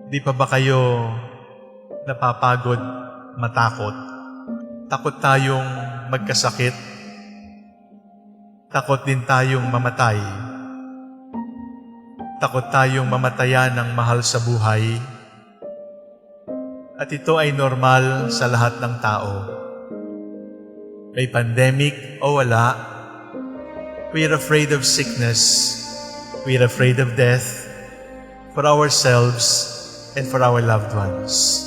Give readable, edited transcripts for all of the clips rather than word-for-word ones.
Di pa ba kayo napapagod, matakot? Takot tayong magkasakit. Takot din tayong mamatay. Takot tayong mamatayan ng mahal sa buhay. At ito ay normal sa lahat ng tao. May pandemic o wala, we are afraid of sickness. We are afraid of death for ourselves and for our loved ones.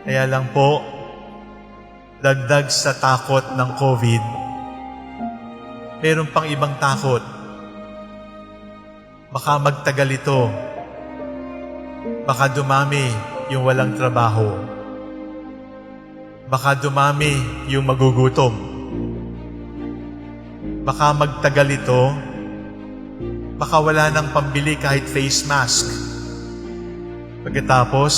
Kaya lang po, dagdag sa takot ng COVID, meron pang ibang takot. Baka magtagal ito. Baka dumami yung walang trabaho. Baka dumami yung magugutom. Baka magtagal ito. Baka wala nang pambili kahit face mask. Pagkatapos,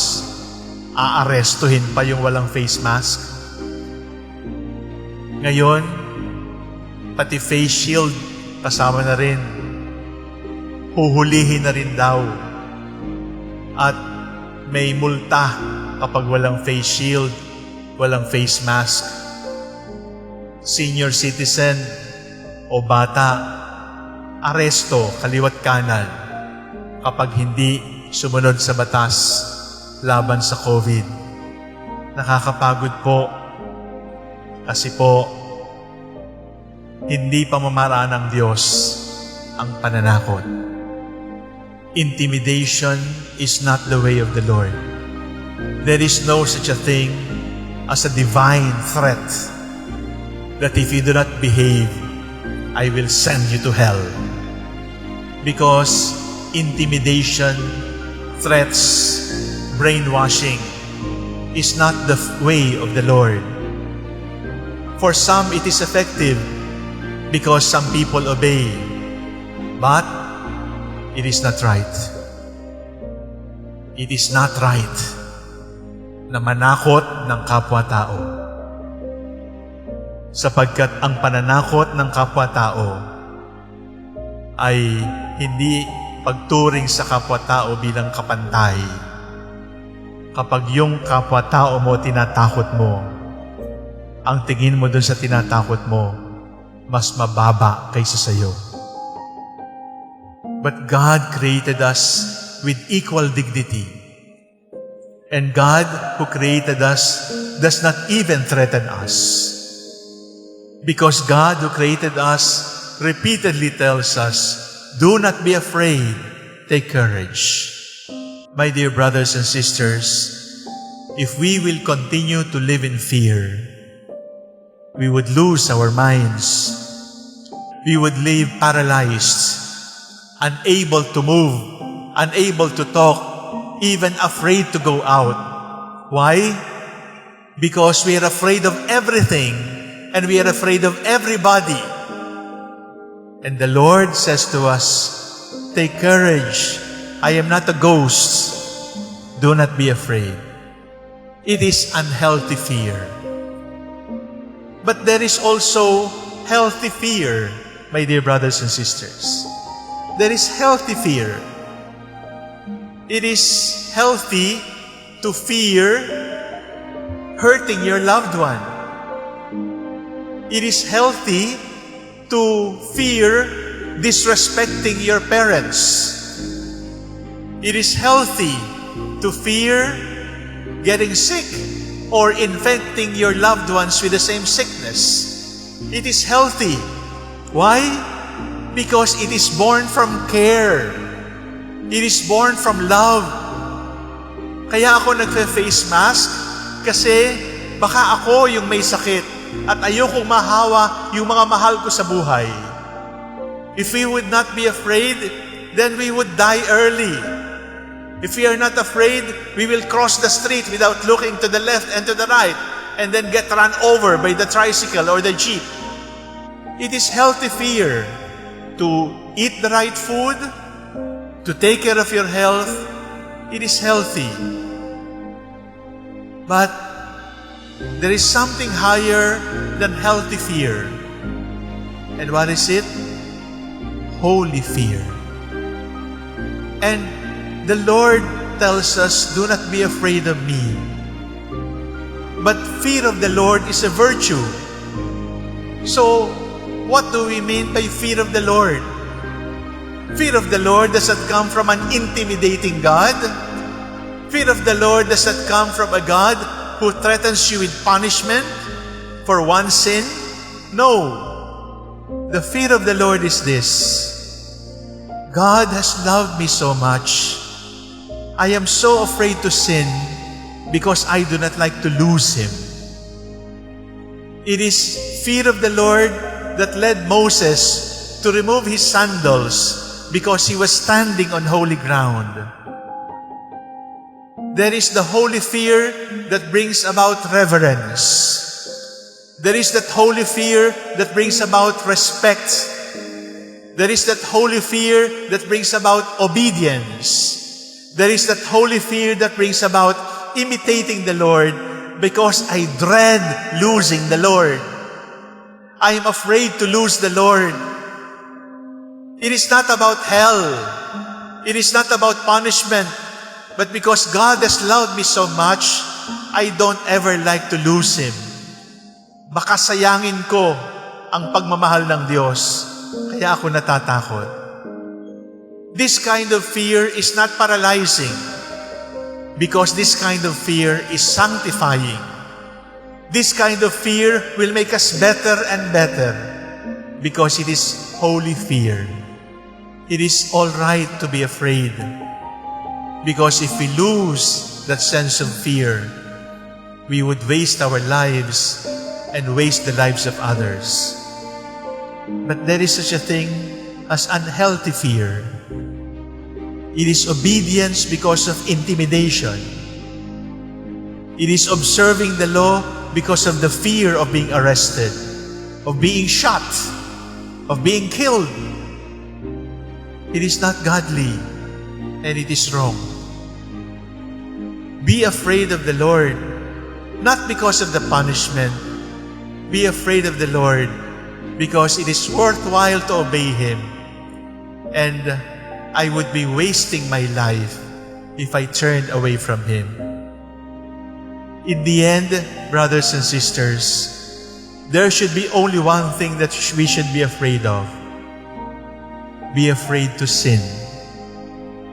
aarestuhin pa yung walang face mask. Ngayon, pati face shield kasama na rin. Huhulihin na rin daw. At may multa kapag walang face shield, walang face mask. Senior citizen o bata, aresto kaliwat kanan kapag hindi sumunod sa batas laban sa COVID. Nakakapagod po kasi po hindi pamamaraan ng Diyos ang pananakot. Intimidation is not the way of the Lord. There is no such a thing as a divine threat that if you do not behave, I will send you to hell. Because intimidation, threats, brainwashing is not the way of the Lord. For some, it is effective because some people obey. But it is not right. It is not right na manakot ng kapwa-tao. Sapagkat ang pananakot ng kapwa-tao ay hindi pagturing sa kapwa-tao bilang kapantay. Kapag yung kapwa-tao mo tinatakot mo, ang tingin mo dun sa tinatakot mo, mas mababa kaysa sayo. But God created us with equal dignity. And God who created us does not even threaten us. Because God who created us repeatedly tells us, do not be afraid, take courage. My dear brothers and sisters, if we will continue to live in fear, we would lose our minds. We would live paralyzed, unable to move, unable to talk, even afraid to go out. Why? Because we are afraid of everything and we are afraid of everybody. And the Lord says to us, take courage. I am not a ghost. Do not be afraid. It is unhealthy fear. But there is also healthy fear, my dear brothers and sisters. There is healthy fear. It is healthy to fear hurting your loved one. It is healthy to fear disrespecting your parents. It is healthy to fear getting sick or infecting your loved ones with the same sickness. It is healthy. Why? Because it is born from care. It is born from love. Kaya ako nagfe-face mask kasi baka ako yung may sakit at ayokong mahawa yung mga mahal ko sa buhay. If we would not be afraid, then we would die early. If we are not afraid, we will cross the street without looking to the left and to the right and then get run over by the tricycle or the jeep. It is healthy fear to eat the right food, to take care of your health. It is healthy. But there is something higher than healthy fear. And what is it? Holy fear. And the Lord tells us, do not be afraid of me. But fear of the Lord is a virtue. So, what do we mean by fear of the Lord? Fear of the Lord does not come from an intimidating God. Fear of the Lord does not come from a God who threatens you with punishment for one sin. No. The fear of the Lord is this: God has loved me so much. I am so afraid to sin because I do not like to lose Him. It is fear of the Lord that led Moses to remove his sandals because he was standing on holy ground. There is the holy fear that brings about reverence. There is that holy fear that brings about respect. There is that holy fear that brings about obedience. There is that holy fear that brings about imitating the Lord because I dread losing the Lord. I am afraid to lose the Lord. It is not about hell. It is not about punishment. But because God has loved me so much, I don't ever like to lose Him. Baka sayangin ko ang pagmamahal ng Diyos, kaya ako natatakot. This kind of fear is not paralyzing, because this kind of fear is sanctifying. This kind of fear will make us better and better, because it is holy fear. It is all right to be afraid, because if we lose that sense of fear, we would waste our lives and waste the lives of others. But there is such a thing as unhealthy fear. It is obedience because of intimidation. It is observing the law because of the fear of being arrested, of being shot, of being killed. It is not godly, and it is wrong. Be afraid of the Lord, not because of the punishment. Be afraid of the Lord because it is worthwhile to obey Him. And I would be wasting my life if I turned away from Him. In the end, brothers and sisters, there should be only one thing that we should be afraid of. Be afraid to sin,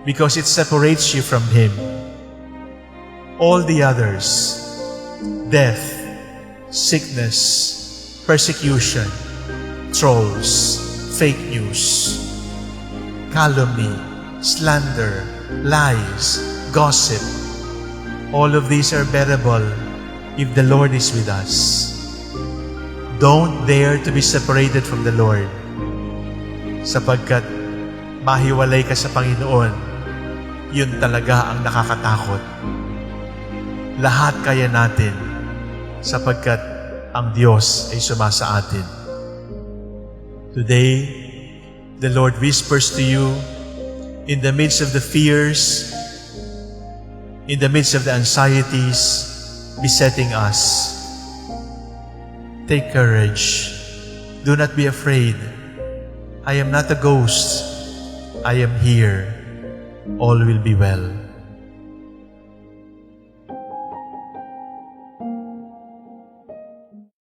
because it separates you from Him. All the others, death, sickness, persecution, trolls, fake news, calumny, slander, lies, gossip, all of these are bearable if the Lord is with us. Don't dare to be separated from the Lord, sapagkat mahiwalay ka sa Panginoon, yun talaga ang nakakatakot. Lahat kaya natin sapagkat ang Diyos ay sumasa atin. Today, the Lord whispers to you in the midst of the fears, in the midst of the anxieties besetting us. Take courage. Do not be afraid. I am not a ghost. I am here. All will be well.